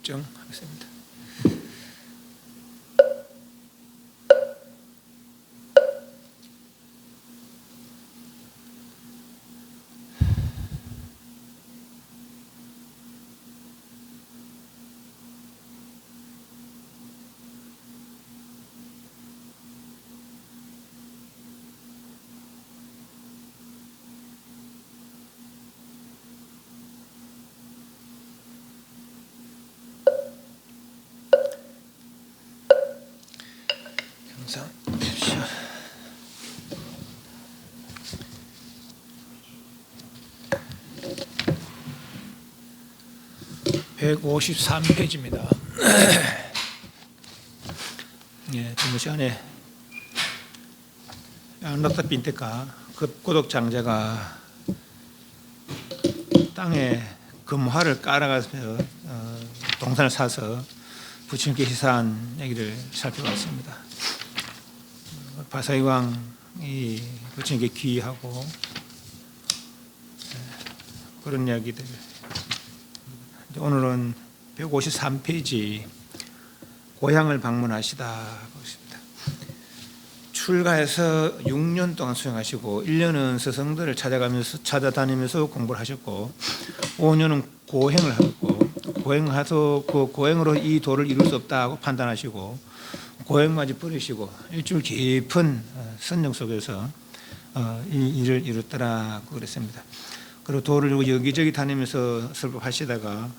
측정하겠습니다. 영상 153페이지입니다. 예, 근무 시간에 안락사 빈테가 급고독 장자가 땅에 금화를 깔아가서 동산을 사서 부처님께 희사한 얘기를 살펴봤습니다. 바사이왕이 부처님께 귀의하고 그런 이야기들. 오늘은 153페이지 고향을 방문하시다 보십니다. 출가해서 6년 동안 수행하시고 1년은 스승들을 찾아다니면서 공부를 하셨고 5년은 고행을 하셨고 고행해서 그 고행으로 이 도를 이룰 수 없다고 판단하시고 고행마저 버리시고 일주일 깊은 선정 속에서 이 일을 이뤘더라고 그랬습니다. 그리고 도를 여기저기 다니면서 설법하시다가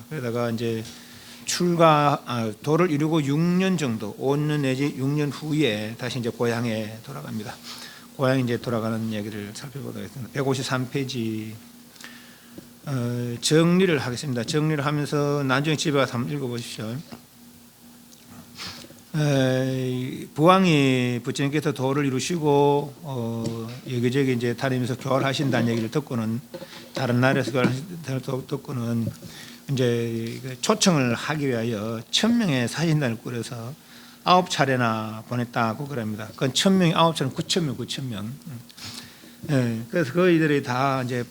그러다가 이제 도를 이루고 6년 정도, 5년 내지 6년 후에 다시 이제 고향에 돌아갑니다. 고향에 이제 돌아가는 얘기를 살펴보도록 하겠습니다. 153페이지 정리를 하겠습니다. 정리를 하면서 나중에 집에 가서 한번 읽어보십시오. 부왕이 부처님께서 도를 이루시고 여기저기 이제 다니면서 교활하신다는 얘기를 듣고는 다른 나라에서 교활하신다는 듣고는 이제 초청을 하기 위하여 1000명의 사신단을 꾸려서 9차례나 보냈다고 그럽니다. 그건 1000명이 9차례 9,000명. 그래서 그이들이 다 이제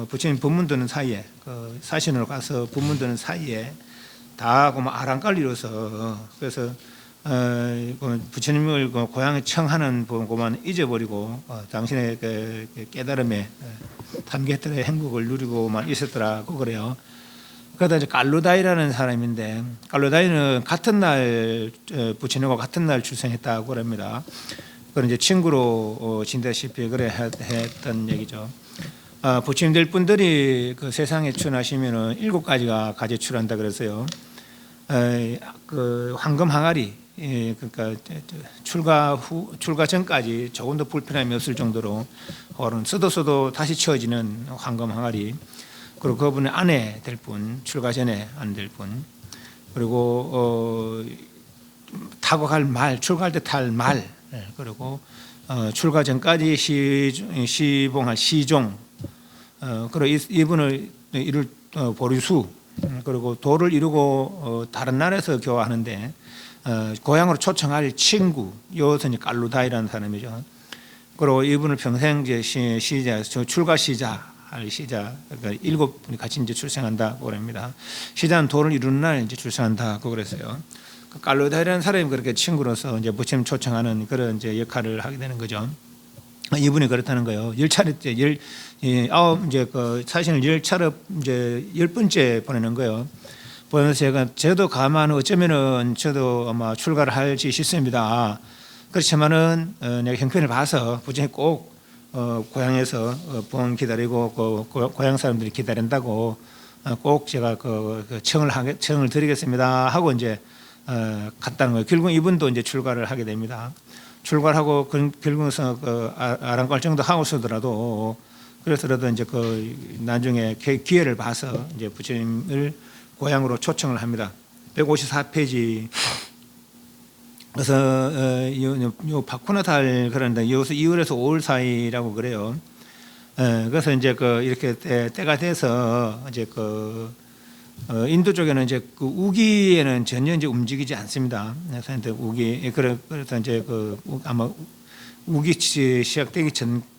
부처님 법문 듣는 사이에 그 사신으로 가서 법문 듣는 사이에 다 아랑깔 이뤄서 그래서 부처님을 고향에 청하는 것만 잊어버리고 당신의 깨달음에 담겼던 행복을 누리고만 있었더라고 그래요. 그러다 이제 깔루다이라는 사람인데 깔루다이는 같은 날 부처님과 같은 날 출생했다고 그럽니다. 그런 이제 친구로 지내다시피 그래 했던 얘기죠. 부처님 될 분들이 그 세상에 출현하시면은 7가지가 가지 출한다 그래서요. 그 황금 항아리 그러니까 출가 전까지 조금 더 불편함이 없을 정도로 혹은 써도 다시 채워지는 황금 항아리, 그리고 그분의 아내 될 분, 출가 전에 안 될 분, 그리고 타고 갈 말, 출가할 때 탈 말, 그리고 출가 전까지 시봉할 시종, 그리고 이분을 이룰 보류수, 그리고 도를 이루고 다른 나라에서 교화하는데 고향으로 초청할 친구, 이것은 깔루다이라는 사람이죠. 그리고 이분을 평생 이제 시자, 출가 시자, 그러니까 7분이 같이 이제 출생한다고 그럽니다. 시자는 도를 이루는 날 이제 출생한다고 그랬어요. 그 깔루다이라는 사람이 그렇게 친구로서 이제 부처님 초청하는 그런 이제 역할을 하게 되는 거죠. 이분이 그렇다는 거예요. 10차례 이제 그 사신을 10차례 이제 10번째 보내는 거예요. 보면서 저도 가만 어쩌면은 저도 아마 출가를 할지 싶습니다. 그렇지만은 내가 형편을 봐서 부처님 꼭 고향에서 부엉 기다리고 고향 사람들이 기다린다고 꼭 제가 그 청을 드리겠습니다 하고 이제 갔다는 거예요. 결국 이분도 이제 출가를 하게 됩니다. 출가를 하고 결국은 아랑갈 정도 하고서더라도 그래서라도 이제 그 나중에 기회를 봐서 이제 부처님을 고향으로 초청을 합니다. 154페이지. 그래서 요 바쿠나달 그런데 여기서 2월에서 5월 사이라고 그래요. 그래서 이제 이렇게 때가 돼서 이제 인도 쪽에는 이제 우기에는 전혀 이제 움직이지 않습니다. 그래서 그래서 이제 아마 우기 시작되기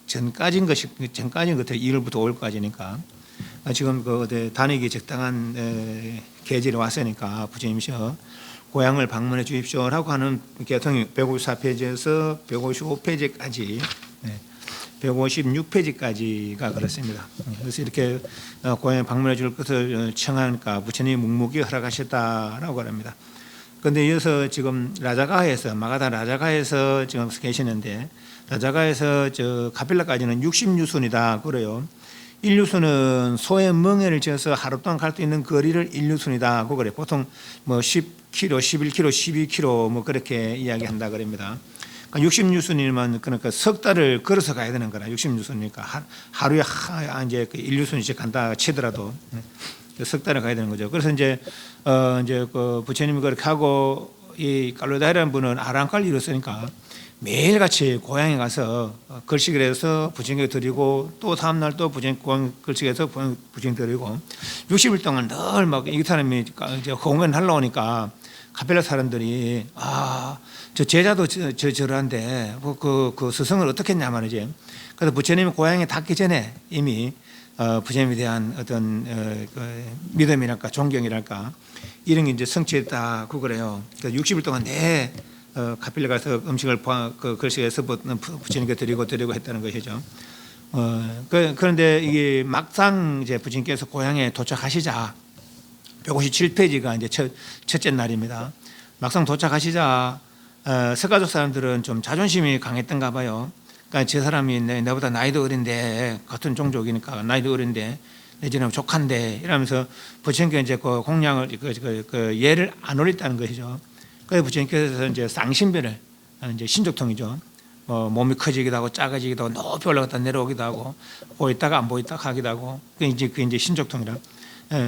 전까지인 것 같아요. 2월부터 5월까지니까. 지금 다니기 적당한 계절이 왔으니까 부처님이셔 고향을 방문해 주십시오라고 하는 개통이 154페이지에서 155페이지까지 156페이지까지가 그렇습니다. 그래서 이렇게 고향에 방문해 줄 것을 청하니까 부처님이 묵묵히 허락하셨다라고 합니다. 그런데 이어서 지금 라자가에서 마가다 라자가에서 지금 계시는데 라자가에서 저 카필라까지는 60유순이다 그래요. 1유순은 소의 멍에를 지어서 하루 동안 갈 수 있는 거리를 1유순이다 그래. 보통 뭐 10km, 11km, 12km 뭐 그렇게 이야기한다 그럽니다. 그러니까 60유순이면 그러니까 석 달을 걸어서 가야 되는 거라. 60유순이니까 하루에 이제 1유순씩 간다 치더라도 석 달을 가야 되는 거죠. 그래서 이제 그 부처님이 그렇게 하고 이 깔로다이라는 분은 아랑깔 이뤘으니까 매일같이 고향에 가서 걸식을 해서 부처님께 드리고 또 다음날 또 부처님 걸식해서 부처님 드리고 60일 동안 늘 막 이 사람이 이제 공연 하러 오니까 카펠라 사람들이 저 제자도 저러한데 그 스승을 어떻게 했냐 말이지. 그래서 부처님이 고향에 닿기 전에 이미 부처님에 대한 어떤 믿음이랄까 존경이랄까 이런 게 이제 성취했다고 그래요. 그러니까 60일 동안 내 카필레 가서 음식을 걸식해서 부처님께 드리고 했다는 것이죠. 그런데 이게 막상 이제 부처님께서 고향에 도착하시자 157페이지가 이제 첫째 날입니다. 막상 도착하시자 석가족 사람들은 좀 자존심이 강했던가 봐요. 그러니까 저 사람이 내보다 나이도 어린데 같은 종족이니까 나이도 어린데 내지는 조카인데 이러면서 부처님께 이제 그 공양을 그 예를 안 올렸다는 것이죠. 그래서 부처님께서 이제 쌍신변을 이제 신족통이죠. 몸이 커지기도 하고 작아지기도 하고 높이 올라갔다 내려오기도 하고 보였다가 안 보였다 하기도 하고 그게 이제 신족통이라.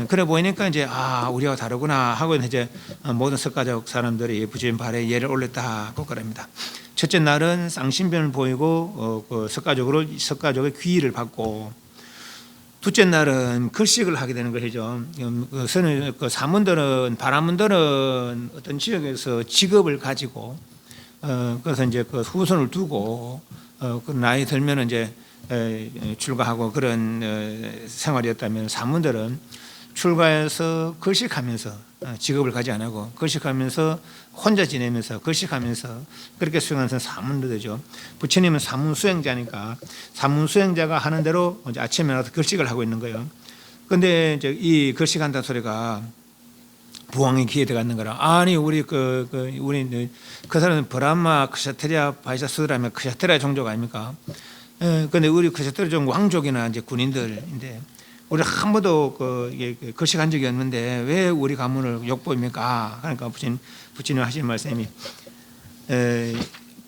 그래 보이니까 이제 우리와 다르구나 하고 이제 모든 석가족 사람들이 부처님 발에 예를 올렸다고 그럽니다. 첫째 날은 쌍신변을 보이고 그 석가족의 귀의를 받고 둘째 날은 글식을 하게 되는 것이죠. 그 사문들은 바라문들은 어떤 지역에서 직업을 가지고 그래서 이제 그 후손을 두고 그 나이 들면 이제 출가하고 그런 생활이었다면 사문들은 출가해서 글식하면서 직업을 가지 안 하고 글식하면서 혼자 지내면서 글식하면서 그렇게 수행하는 사문들이죠. 부처님은 사문 수행자니까 사문 수행자가 하는 대로 이제 아침에 나와서 글식을 하고 있는 거예요. 그런데 이제 이 글식한다는 소리가 부왕의 귀에 들어가는 거라. 아니 우리 그 사람은 브라마 크샤트리아 바이사스라면 크샤트리아 종족 아닙니까? 그런데 우리 크샤트리아 종족 왕족이나 이제 군인들인데. 우리 한 번도 글식한 적이 없는데 왜 우리 가문을 욕보입니까? 그러니까 부처님 하시는 말씀이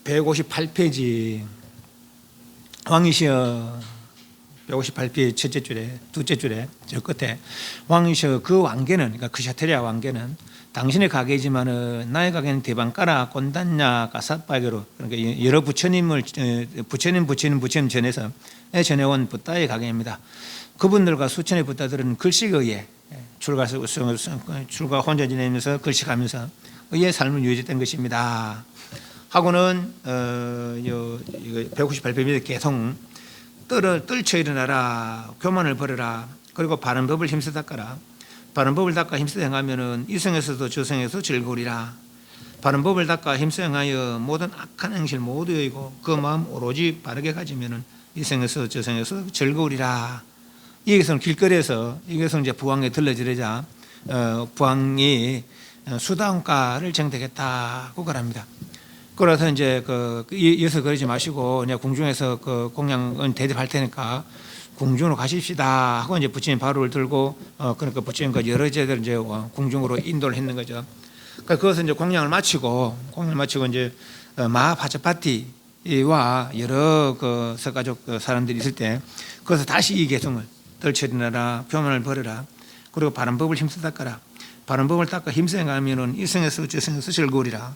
158페이지 왕이시여 158페이지 첫째 줄에 둘째 줄에 저 끝에 왕이시여 그 왕계는 그러니까 크샤테리아 왕계는 당신의 가게이지만은 나의 가게는 대방가라 꼰단냐 가사빠게로 그러니까 여러 부처님을 부처님 전해서 전해온 붓다의 가게입니다. 그분들과 수천의 붓다들은 글식에 의해 출가 혼자 지내면서 글식하면서 의의 삶을 유지했던 것입니다. 하고는 158페이지에 계속 떨쳐 일어나라 교만을 버려라 그리고 바른 법을 힘써 닦아라 바른 법을 닦아 힘써 행하면은 이성에서도 저성에서 즐거우리라 바른 법을 닦아 힘써 행하여 모든 악한 행실 모두 여의고 그 마음 오로지 바르게 가지면은 이성에서 저성에서 즐거우리라. 여기서는 길거리에서 이것은 이제 부왕에 들러지려자 부왕이 수다원가를 정택했다고 말합니다. 그래서 이제 이어서 그러지 마시고 그냥 궁중에서 그 공양은 대접할 테니까 궁중으로 가십시다 하고 이제 부처님 바로를 들고 그러니까 부처님과 여러 제자들 이제 궁중으로 인도를 했는 거죠. 그러니까 그것은 이제 공양을 마치고 이제 마하파차파티와 여러 그 석가족 사람들이 있을 때 그래서 다시 이 개성을 떨쳐리나라 표만을 버려라 그리고 바른 법을 힘써 닦아라 바른 법을 닦아 힘써 행하면은 이성에서 저성에서 즐거우리라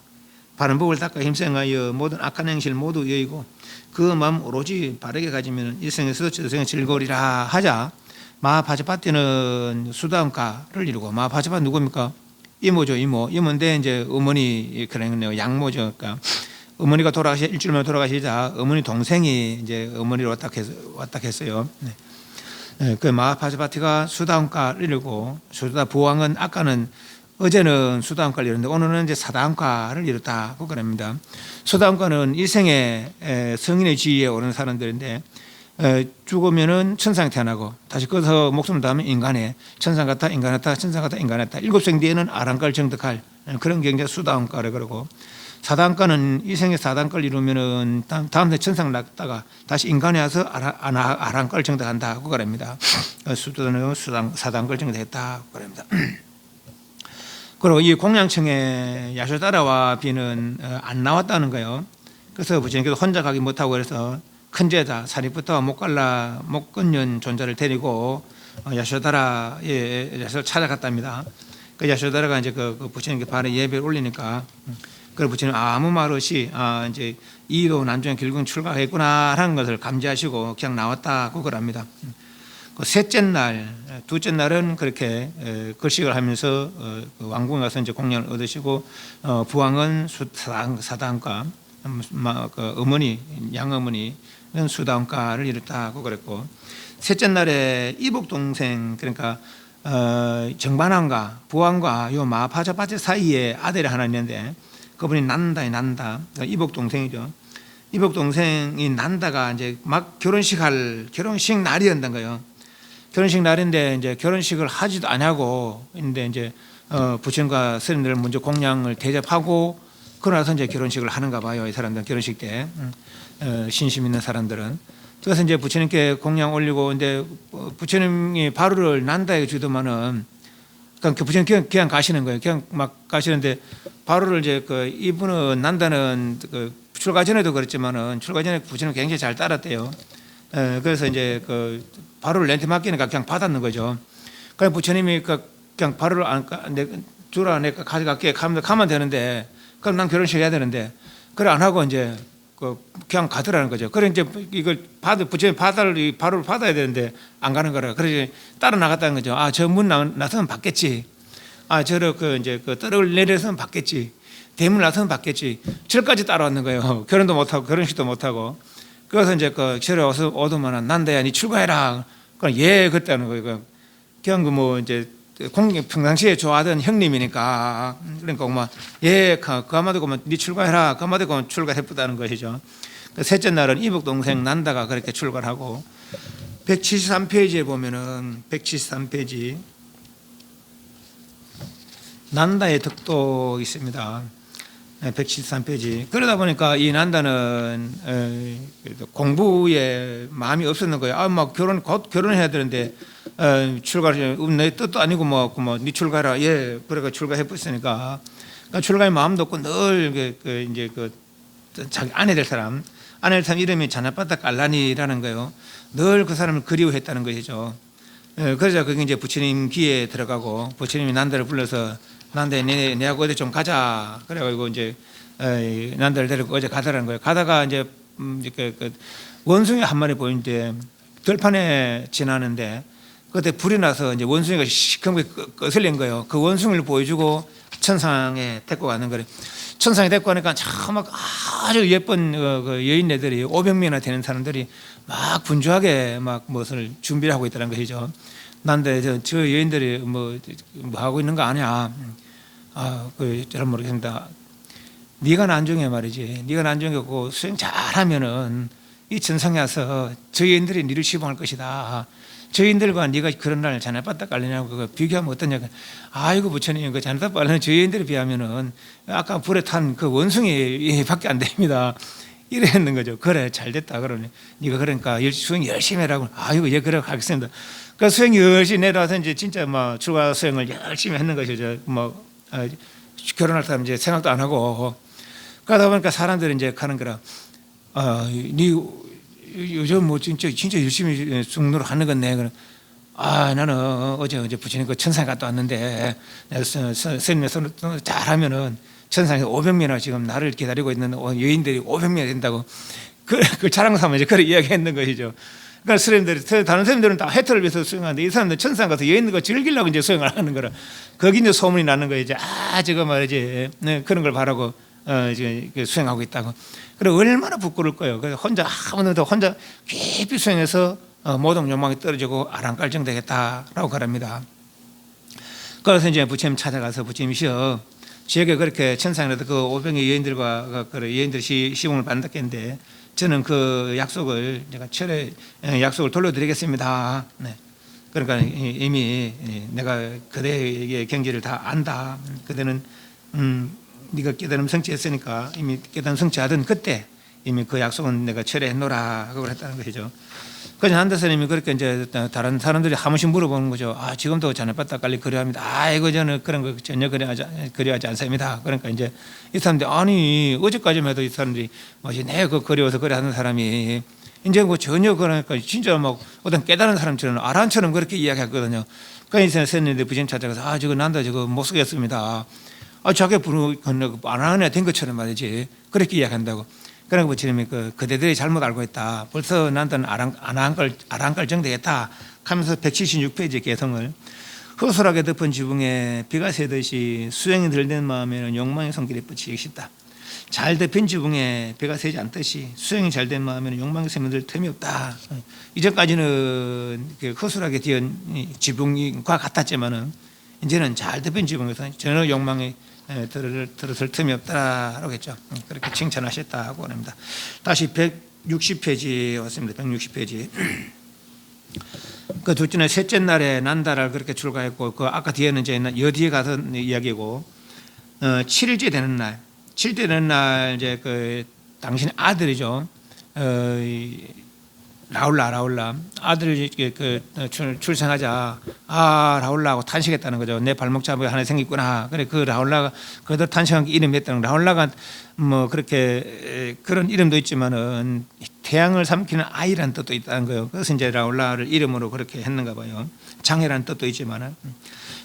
바른 법을 닦아 힘써 행하여 모든 악한 행실 모두 여의고 그 마음 오로지 바르게 가지면 이성에서 저성에 즐거우리라 하자 마하파차파티는 수다원가를 이루고 마하파차파티 누굽니까? 이모죠. 이모인데 이제 어머니 그런 양모죠. 그러니까 어머니가 일주일만 돌아가시자 어머니 동생이 이제 어머니로 왔다 했어요. 네. 그 마하파자파티가 수다원가를 이루고 수다 부왕은 아까는 어제는 수다원가를 이뤘는데 오늘은 이제 사다원가를 이뤘다고 그럽니다. 수다원가는 일생에 성인의 지위에 오른 사람들인데 죽으면은 천상에 태어나고 다시 꺼서 목숨을 다하면 인간에 천상 같다 인간 같다 천상 같다 인간 같다 일곱생 뒤에는 아랑가를 정득할 그런 경제 수다원가를 그러고 사단가는 이 생에 사단가를 이루면은 다음 생 천상 났다가 다시 인간에 와서 아랑가를 정득한다고 그럽니다. 수도는 사단가를 정득했다고 그럽니다. 그리고 이 공양청에 야쇼다라와 비는 안 나왔다는 거예요. 그래서 부처님께서 혼자 가기 못하고 그래서 큰 제자 사리부터 못 끊는 존재를 데리고 야쇼다라의 야쇼를 찾아갔답니다. 그 야쇼다라가 이제 그 부처님께 발에 예배를 올리니까 그 부처님 아무 말 없이 이제 이도 난중에 결국은 출가했구나라는 것을 감지하시고 그냥 나왔다고 그럽니다. 그 셋째 날, 둘째 날은 그렇게 글식을 하면서 왕궁에 가서 이제 공양을 얻으시고 부왕은 사단가, 그 어머니 양어머니는 수다원가를 이뤘다고 그랬고 셋째 날에 이복 동생 그러니까 정반왕과 부왕과 요 마파자파체 사이에 아들이 하나 있는데 그분이 난다 그러니까 이복 동생이죠. 이복 동생이 난다가 이제 막 결혼식 날이었던 거예요. 결혼식 날인데 이제 결혼식을 하지도 않냐고 있는데 이제 부처님과 스님들 먼저 공양을 대접하고 그러나서 이제 결혼식을 하는가 봐요. 이 사람들은 결혼식 때 신심 있는 사람들은 그래서 이제 부처님께 공양 올리고 이제 부처님이 바루를 난다에게 주더만은 그러니까 부처님 그냥 가시는 거예요. 그냥 막 가시는데 바루를 이제 이분은 난다는 출가 전에도 그랬지만은 출가 전에 부처님 굉장히 잘 따랐대요. 그래서 이제 바루를 내한테 맡기니까 그냥 받았는 거죠. 그래 부처님이 그냥 바루를 주라 내가 가져갈게 가면 되는데 그럼 난 결혼식 해야 되는데 그래 안 하고 이제 그냥 가더라는 거죠. 그래 이제 이걸 부처님 바루를 받아야 되는데 안 가는 거라. 그래서 따라 나갔다는 거죠. 저 문 나서면 받겠지. 저를 이제 떨어를 내려서는 받겠지. 대문 나서는 받겠지. 절까지 따라왔는 거예요. 결혼도 못 하고 결혼식도 못 하고. 그래서 이제 절에 와서 오더만은 난다야 니 출가해라. 그럼 예 그랬다는 거예요. 그냥 이제 평상시에 좋아하던 형님이니까 그러니까 예 그 한마디고 니 출가해라 그 한마디고 출가해보다는 것이죠. 셋째 날은 이복 동생 난다가 그렇게 출가를 하고 173페이지에 보면은 173페이지 난다의 덕도 있습니다. 173페이지. 그러다 보니까 이 난다는 공부에 마음이 없었는 거예요. 막 곧 결혼해야 되는데 출가를 내 뜻도 아니고 네 출가라. 예, 그래가 출가해버렸으니까 그러니까 출가의 마음도 없고 늘 이제 자기 아내 될 사람 이름이 자나빠따 깔라니라는 거예요. 늘 그 사람을 그리워했다는 것이죠. 그러자 그게 이제 부처님 귀에 들어가고 부처님이 난다를 불러서 난데 내하고 어디 좀 가자. 그래가지고 이제 난다를 데리고 어제 가더라는 거예요. 가다가 이제 원숭이 한 마리 보이는데 들판에 지나는데 그때 불이 나서 이제 원숭이가 시커멓게 거슬린 거예요. 그 원숭이를 보여주고 천상에 데리고 가는 거예요. 천상에 데리고 가니까 참 막 아주 예쁜 여인네들이 500명이나 되는 사람들이 막 분주하게 막 무엇을 준비를 하고 있다는 것이죠. 난데 저 여인들이 뭐 하고 있는 거 아니야? 잘 모르겠습니다. 네가 난중에 말이지. 네가 난중이고 수행 잘하면은 이 천상에 와서 저 여인들이 네를 시봉할 것이다. 저 여인들과 네가 그런 날 자네빠따 깔리냐고 그거 비교하면 어떠냐? 아이고 부처님 그 자네빠따 깔리는 저 여인들에 비하면은 아까 불에 탄 그 원숭이밖에 안 됩니다. 이랬는 거죠. 그래 잘됐다 그러네. 네가 그러니까 수행 열심히 해라고. 아이고 예 그래 가겠습니다. 그 수행 열심히 내려와서 이제 진짜 뭐 출가 수행을 열심히 했는 것이죠. 결혼할 사람 이제 생각도 안 하고 그러다 보니까 사람들이 이제 가는 거라. 네 요즘 뭐 진짜 열심히 중노를 하는 건데. 나는 어제 부처님 그 천상에 갔다 왔는데 스님의 손을 잘하면은 천상에 500명이나 지금 나를 기다리고 있는 여인들이 500명이 된다고 그 자랑 삼아 이제 그렇게 이야기했는 것이죠. 그러니까 스님들이 다른 스님들은 다 혜택을 위해서 수행하는데 이 사람들 천상 가서 여인 거 즐기려고 이제 수행을 하는 거라. 거기 이제 소문이 나는 거예요. 저거 말이지 그런 걸 바라고 이제 수행하고 있다고. 그래 얼마나 부끄러울 거예요. 그래서 혼자 깊이 수행해서 모든 욕망이 떨어지고 아랑깔정 되겠다라고 그럽니다. 그래서 이제 부처님 찾아가서 부처님이시여 지역에 그렇게 천상에서 그 500의 여인들과 그 여인들이 시공을 받았겠는데 저는 그 약속을 제가 철회 약속을 돌려드리겠습니다. 네. 그러니까 이미 내가 그대의 경지를 다 안다. 그대는 네가 깨달음 성취했으니까 이미 깨달음 성취하던 그때 이미 그 약속은 내가 철회했노라 그걸 했다는 것이죠. 그래서 한대스님이 그렇게 이제 다른 사람들이 한 번씩 물어보는 거죠. 아 지금도 자네빠따 깔리 그리워합니다. 아이고 저는 그런 거 전혀 그리워하지 않습니다. 그러니까 이제 이 사람들이 아니 어제까지만 해도 이 사람들이 뭐지 내가 그리워서 그래하는 사람이 이제 뭐 전혀 그러니까 진짜 막 어떤 깨달은 사람처럼 아란처럼 그렇게 이야기했거든요. 그러니까 선생님들 부처님 찾아가서 아 저거 난다 저거 못 쓰겠습니다. 아 자기 부르 안 하는 애 된 것처럼 말이지 그렇게 이야기한다고. 그러니까 부처님이 그대들이 잘못 알고 있다. 벌써 난다는 아랑걸 정되겠다 하면서 176페이지 개성을 허술하게 덮은 지붕에 비가 새듯이 수행이 들된 마음에는 욕망의 손길이 뻗치기 쉽다. 잘 덮인 지붕에 비가 새지 않듯이 수행이 잘된 마음에는 욕망의 샘이 틈이 없다. 이전까지는 허술하게 뒤은 지붕과 같았지만은 이제는 잘 덮인 지붕에서 전혀 욕망의 들어설 틈이 없다라고 했죠. 그렇게 칭찬하셨다고 합니다. 다시 160페이지 왔습니다. 160페이지. 그 둘째는 셋째 날에 난다를 그렇게 출가했고 그 아까 뒤에는 이제 여디에 가서 이야기고 7일째 되는 날, 7일째 되는 날 이제 그 당신의 아들이죠. 라울라 아들이 출생하자 라울라하고 탄식했다는 거죠. 내 발목 잡고 하나 생겼구나. 그래 그 라울라가 그들 탄식한 게 이름이 했다는 거. 라울라가 뭐 그렇게 그런 이름도 있지만은 태양을 삼키는 아이라는 뜻도 있다는 거예요. 그래서 이제 라울라를 이름으로 그렇게 했는가 봐요. 장애라는 뜻도 있지만은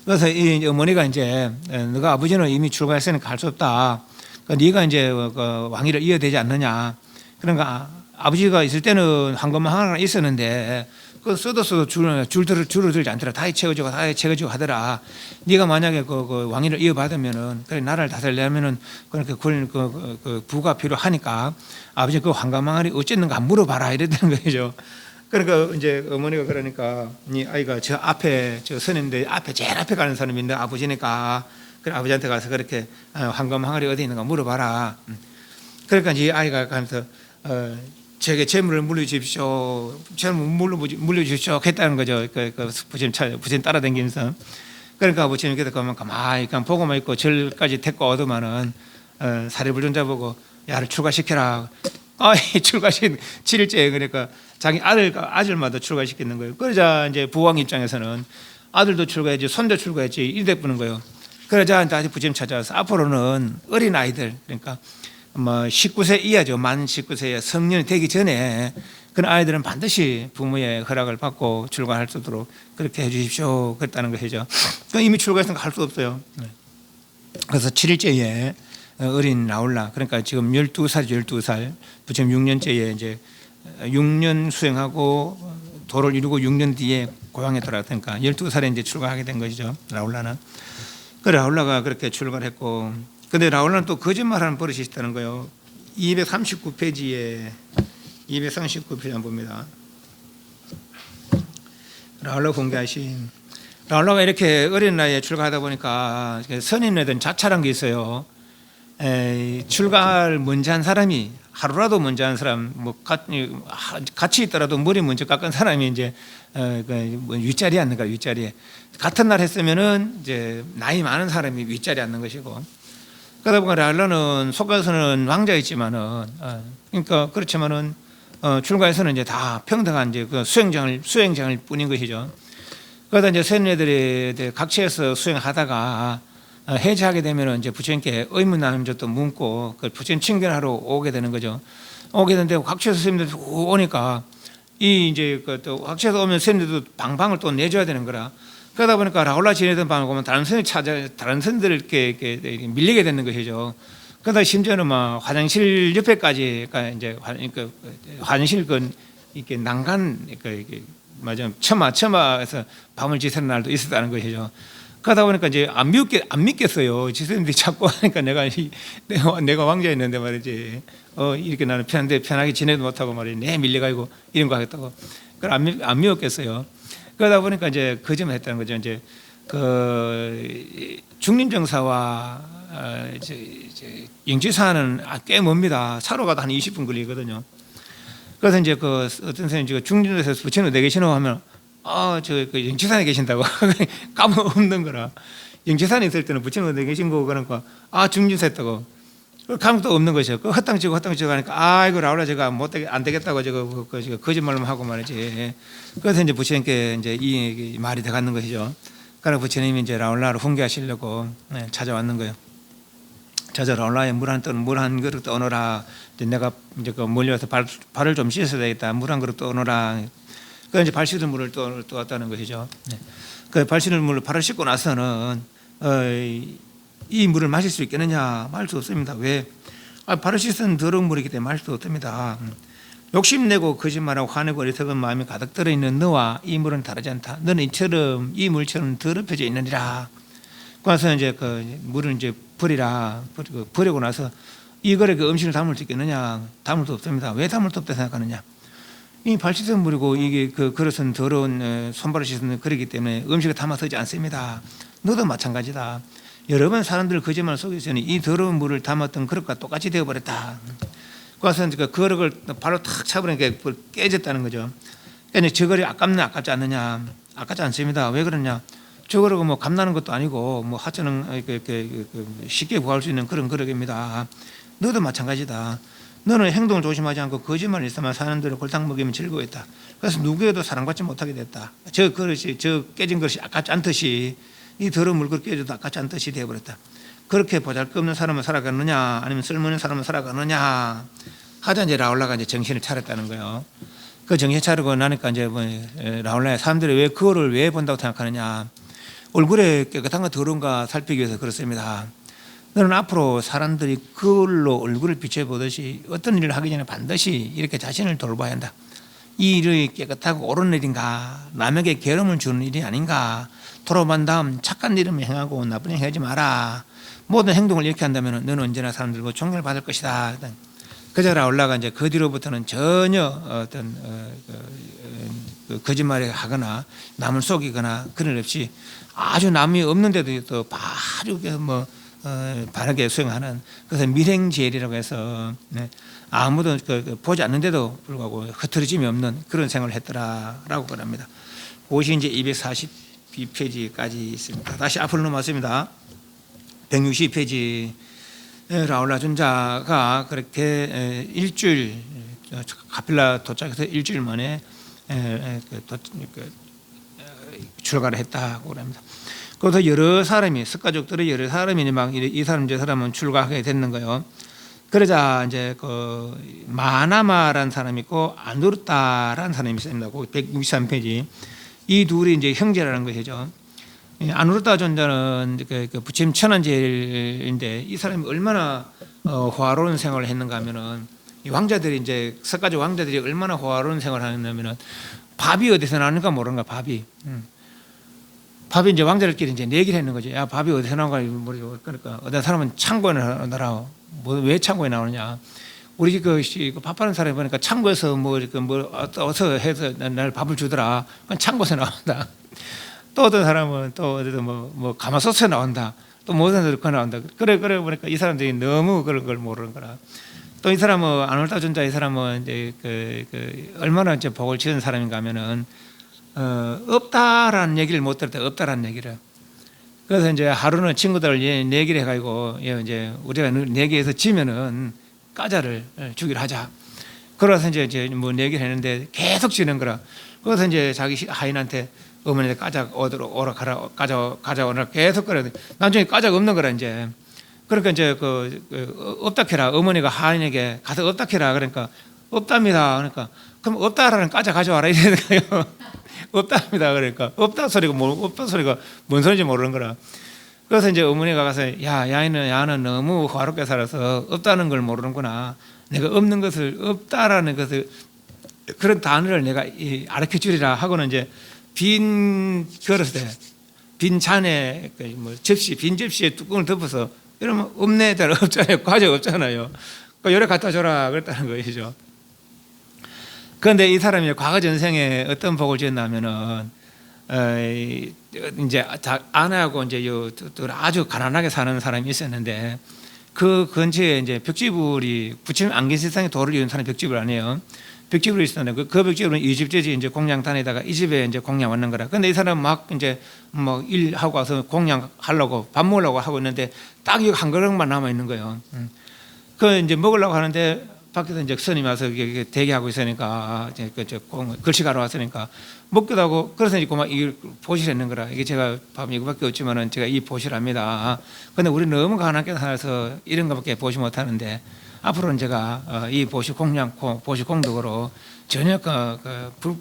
그래서 이 어머니가 이제 너가 아버지는 이미 출가했으니까 할 수 없다. 그러니까 네가 이제 그 왕위를 이어되지 않느냐. 그러니까 아버지가 있을 때는 황금만 하나 있었는데 그 써도 줄들지 않더라. 다 채워주고 하더라. 네가 만약에 그 왕위를 이어받으면은 그래 나라를 다스리려면은 그렇게 그 부가 필요하니까 아버지 그 황금망아리 어쨌는가 물어봐라 이랬다는 거죠. 그러니까 이제 어머니가 그러니까 네 아이가 저 앞에 저 스님들 앞에 제일 앞에 가는 사람인데 아버지니까 그래 아버지한테 가서 그렇게 황금망아리 어디 있는가 물어봐라. 그러니까 이 아이가 가면서 제게 재물을 물려주십시오. 재물 물려주십시오. 했다는 거죠. 부처님 따라다니면서. 그러니까 부처님께서 그러면 가만히 그냥 보고만 있고 절까지 택고 얻으면은 사리불존자 보고 야를 출가시켜라. 출가시킨 7일째 그러니까 자기 아들마다 출가시키는 거예요. 그러자 이제 부왕 입장에서는 아들도 출가했지, 손도 출가했지 이래 부는 거예요. 그러자 다시 부처님 찾아와서 앞으로는 어린 아이들 그러니까 뭐 19세 이하죠. 만 19세 성년이 되기 전에 그런 아이들은 반드시 부모의 허락을 받고 출가할 수 있도록 그렇게 해주십시오. 그랬다는 것이죠. 이미 출가했으니까 할 수 없어요. 그래서 7일째에 어린 라울라 그러니까 지금 12살 부처님 6년째에 이제 6년 수행하고 도를 이루고 6년 뒤에 고향에 돌아갔으니까 12살에 이제 출가하게 된 것이죠. 라울라는. 그 라울라가 그렇게 출가를 했고 근데 라울라는 또 거짓말하는 버릇이 있다는 거예요. 239페이지에 239페이지 한번 봅니다. 라울라 공개하신 라울라가 이렇게 어린 나이에 출가하다 보니까 선임네들은 자찰한 게 있어요. 출가를 먼저 한 사람이 하루라도 먼저 한 사람 뭐 같이 있더라도 머리 먼저 깎은 사람이 이제 윗자리에 앉는 거야. 윗자리에 같은 날 했으면은 이제 나이 많은 사람이 윗자리에 앉는 것이고. 그러다 보니까 라울라는 속가에서는 왕자였지만은 그러니까 그렇지만은 출가에서는 이제 다 평등한 이제 그 수행장을 뿐인 것이죠. 그러다 이제 선녀들이 각처에서 수행하다가 해제하게 되면은 이제 부처님께 의문남조도 묻고 그 부처님 친견하러 오게 되는 거죠. 오게 되는데 각처에서 스님들 오니까 이 이제 그 또 각처에서 오면 스님들도 방방을 또 내줘야 되는 거라. 그러다 보니까 라울라 지내던 방을 보면 다른 선들을 이렇게 밀리게 되는 것이죠. 그러다 심지어는 막 화장실 옆에까지 이제 화장실 이렇게 난간 맞아 처마에서 밤을 지새는 날도 있었다는 것이죠. 그러다 보니까 이제 안 믿겠어요. 지선들이 자꾸 하니까 내가 왕자였는데 말이지. 이렇게 나는 편하게 지내도 못하고 말이지. 내 밀려가지고 이런 거 하겠다고. 그걸 안 미웠겠어요. 그러다 보니까 이제 거짓말 했다는 거죠. 이제 그 중림정사와 이제 영지사는 꽤 멉니다. 차로 가도 한 20분 걸리거든요. 그래서 이제 그 어떤 선생님이 중림정사에서 부처님 어디 계시노 하면 그 영지산에 계신다고 까먹는 거라. 영지산에 있을 때는 부처님 어디 계신 거고 그러니까 중림사 했다고. 감도 없는 것이죠. 그 헛땅치고 하니까 이거 라울라 제가 안 되겠다고 저거 거짓말만 하고 말이지. 그래서 이제 부처님께 이제 이 말이 돼가는 것이죠. 그러나 부처님이 이제 라울라를 훈계하시려고 찾아왔는 거예요. 라울라에 물 한 그릇 떠오너라. 이제 내가 이제 그 몰려와서 발을 좀 씻어야 되겠다. 물 한 그릇 떠오너라. 그 이제 발 씻은 물을 또 왔다는 것이죠. 그 발 씻은 물을 발을 씻고 나서는 이 물을 마실 수 있겠느냐? 마실 수 없습니다. 왜? 발을 씻은 더러운 물이기 때문에 마실 수 없습니다. 욕심내고 거짓말하고 화내고 어리석은 마음이 가득 들어있는 너와 이 물은 다르지 않다. 너는 이 물처럼 더럽혀져 있느니라. 그래서 이제 그 물을 이제 버리라. 버리고 나서 이거에 그 음식을 담을 수 있겠느냐? 담을 수 없습니다. 왜 담을 수 없다 생각하느냐? 이 발 씻은 물이고 이게 그 그릇은 더러운 손발을 씻는 그릇이기 때문에 음식을 담아 쓰지 않습니다. 너도 마찬가지다. 여러 번 사람들 거짓말 속에서는 이 더러운 물을 담았던 그릇과 똑같이 되어버렸다. 그래서 그 그릇을 발로 탁 차버리니까 깨졌다는 거죠. 그러니까 저 그릇이 아깝지 않느냐? 아깝지 않습니다. 왜 그러냐? 저 그릇은 뭐 감나는 것도 아니고 뭐 하찮은 쉽게 구할 수 있는 그런 그릇입니다. 너도 마찬가지다. 너는 행동을 조심하지 않고 거짓말을 있어만 사람들을 골탕 먹이면 즐거워했다. 그래서 누구에도 사랑받지 못하게 됐다. 저 깨진 그릇이 아깝지 않듯이 이 더러운 물그릇 깨져도 아깝지 않듯이 되어버렸다. 그렇게 보잘것없는 사람은 살아가느냐 아니면 쓸모있는 사람은 살아가느냐 하자 이제 라울라가 이제 정신을 차렸다는 거예요. 그 정신 차리고 나니까 이제 라울라의 사람들이 왜 그거를 왜 본다고 생각하느냐? 얼굴에 깨끗한가 더러운가 살피기 위해서 그렇습니다. 너는 앞으로 사람들이 그걸로 얼굴을 비춰보듯이 어떤 일을 하기 전에 반드시 이렇게 자신을 돌봐야 한다. 이 일이 깨끗하고 옳은 일인가? 남에게 괴로움을 주는 일이 아닌가? 돌아본 다음 착한 일을 행하고 나쁜 일 하지 마라. 모든 행동을 이렇게 한다면 너는 언제나 사람들과 존경을 받을 것이다. 그저 라울라가 이제 그 뒤로부터는 전혀 어떤 거짓말을 하거나 남을 속이거나 그런 없이 아주 남이 없는데도 또 바로 바르게 수행하는 그래서 밀행제일이라고 해서 아무도 보지 않는데도 불구하고 흐트러짐이 없는 그런 생활을 했더라라고 그럽니다. 그것이 이제 242페이지까지 있습니다. 다시 앞으로 넘어왔습니다. 160페이지 라울라 존자가 그렇게 일주일 카필라 도착해서 일주일 만에 출가를 했다고 합니다. 그래서 여러 사람이 석가족들의 여러 사람이 막 이 사람 저 사람은 출가하게 됐는 거예요. 그러자 이제 그 마나마라는 사람이 있고 아누르타라는 사람이 있습니다. 163페이지 이 둘이 이제 형제라는 것이죠. 아누르타 존자는 그 부처님 천한제일인데 이 사람이 얼마나 호화로운 생활을 했는가 하면은 이 왕자들이 이제 석가족 왕자들이 얼마나 호화로운 생활을 하냐면은 밥이 어디서 나는가 모르는가 밥이 이제 왕자들끼리 이제 내기를 했는 거죠. 야 밥이 어디서 나온가 모르죠. 그러니까 어떤 사람은 창고에 나라 왜 창고에 나오느냐. 우리 그 밥하는 사람이 보니까 창고에서 어서 해서 날 밥을 주더라. 창고에서 나온다. 또 어떤 사람은 또 어디서 뭐 가마솥에 나온다. 또 모든 데서 나온다. 그래 보니까 이 사람들이 너무 그런 걸 모르는 거라. 또 이 사람은 아놀타 존자 이 사람은 이제 얼마나 이제 복을 지은 사람인가 하면은 없다라는 얘기를 못 들었다. 없다라는 얘기를. 그래서 이제 하루는 친구들 내기를 해가지고 이제 우리가 내기해서 지면은 까자를 주기로 하자. 그래서 이제 뭐 내기를 했는데 계속 지는 거라. 그래서 이제 자기 하인한테 어머니한테 까자 오라 가라 가져오라 계속 그래. 나중에 까자가 없는 거라 이제. 그러니까 이제 없다 해라. 어머니가 하인에게 가서 없다 해라. 그러니까 없답니다. 그러니까 그럼 없다라는 까자 가져와라 이러는 거예요. 없답니다. 그러니까 없다 소리가 뭔 소리인지 모르는 거라. 그래서 이제 어머니가 가서 야는 너무 화롭게 살아서 없다는 걸 모르는구나. 내가 없는 것을 없다라는 것을 그런 단어를 내가 가르쳐 주리라 하고는 이제 빈 그릇에 빈 잔에 빈 접시에 뚜껑을 덮어서 이러면 없네 잘 없잖아요. 과자 없잖아요. 요래 갖다 줘라 그랬다는 것이죠. 그런데 이 사람이 과거 전생에 어떤 복을 지었냐면은 이제 아내하고 이제 아주 가난하게 사는 사람이 있었는데 그 근처에 이제 벽지불이 부처님 안개세상에 도를 이룬 사람 벽지불 아니에요. 벽지불이 있었는데 그 벽지불은 이 집저지 이제 공양 다니다가 이 집에 이제 공양 왔는 거라. 근데 이 사람 막 이제 뭐 일하고 와서 공양 하려고 밥 먹으려고 하고 있는데 딱 이거 한 그릇만 남아 있는 거예요. 그 이제 먹으려고 하는데 밖에서 이제 스님이 와서 대기하고 있으니까 이제 글씨가러 왔으니까 먹기도 하고 그래서 이제 그만 이걸 보시라는 거라. 이게 제가 밥 이거밖에 없지만은 제가 이 보시랍니다. 근데 우리 너무 가난하게 살아서 이런 거밖에 보시 못하는데 앞으로는 제가 이 보시 공양 보시 공덕으로 전혀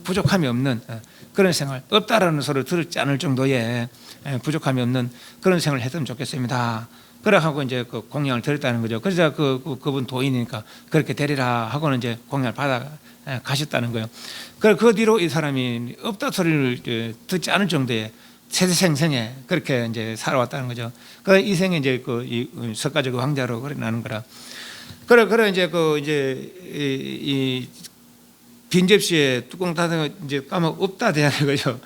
부족함이 없는 그런 생활, 없다라는 소리를 들지 않을 정도의 부족함이 없는 그런 생활을 했으면 좋겠습니다. 그래 하고 이제 그 공양을 드렸다는 거죠. 그래서 그분 도인이니까 그렇게 되리라 하고는 이제 공양을 받아 가셨다는 거예요. 그 뒤로 이 사람이 없다 소리를 듣지 않을 정도의 세세생생에 그렇게 이제 살아왔다는 거죠. 이 생에 이제 이 석가적 왕자로 그래 나는 거라. 그래 이제 이 빈 접시에 뚜껑 닫아 이제 까면 없다 돼야 되는 거죠.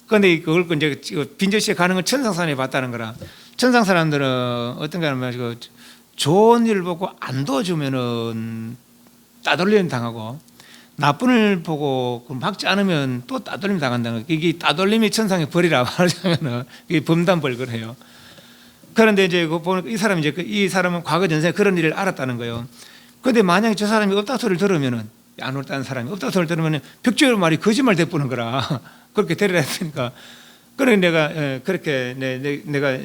그런데 그걸 이제 빈 접시에 가는 건 천상사람이 봤다는 거라. 천상 사람들은 어떤가 하면 좋은 일을 보고 안 도와주면은 따돌림 당하고 나쁜 일 보고 막지 않으면 또 따돌림 당한다는 거예요. 이게 따돌림이 천상의 벌이라고 하자면은 이게 범단벌 그래요. 그런데 이제 보니까 이 사람은 과거 전생에 그런 일을 알았다는 거예요. 그런데 만약에 저 사람이 없다 소리를 들으면은 안 옳다는 사람이 없다 소리를 들으면은 벽지로 말이 거짓말 대꾸는 거라. 그렇게 데리라 했으니까. 그래 내가 그렇게 내가